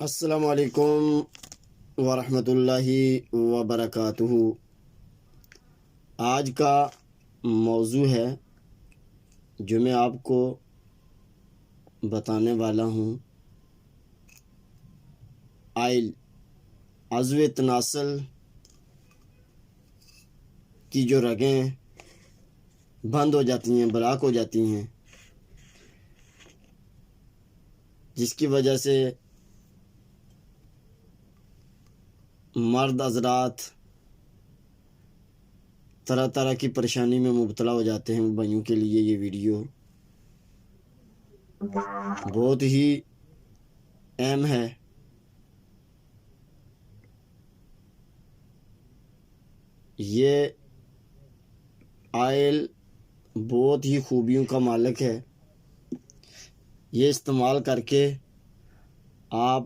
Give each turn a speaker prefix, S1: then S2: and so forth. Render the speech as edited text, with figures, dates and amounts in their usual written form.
S1: السلام علیکم ورحمۃ اللہ وبرکاتہ۔ آج کا موضوع ہے جو میں آپ کو بتانے والا ہوں، آئل عضو تناسل کی جو رگیں بند ہو جاتی ہیں، بلاک ہو جاتی ہیں، جس کی وجہ سے مرد حضرات طرح طرح کی پریشانی میں مبتلا ہو جاتے ہیں۔ بھائیوں کے لیے یہ ویڈیو بہت ہی اہم ہے۔ یہ آئل بہت ہی خوبیوں کا مالک ہے۔ یہ استعمال کر کے آپ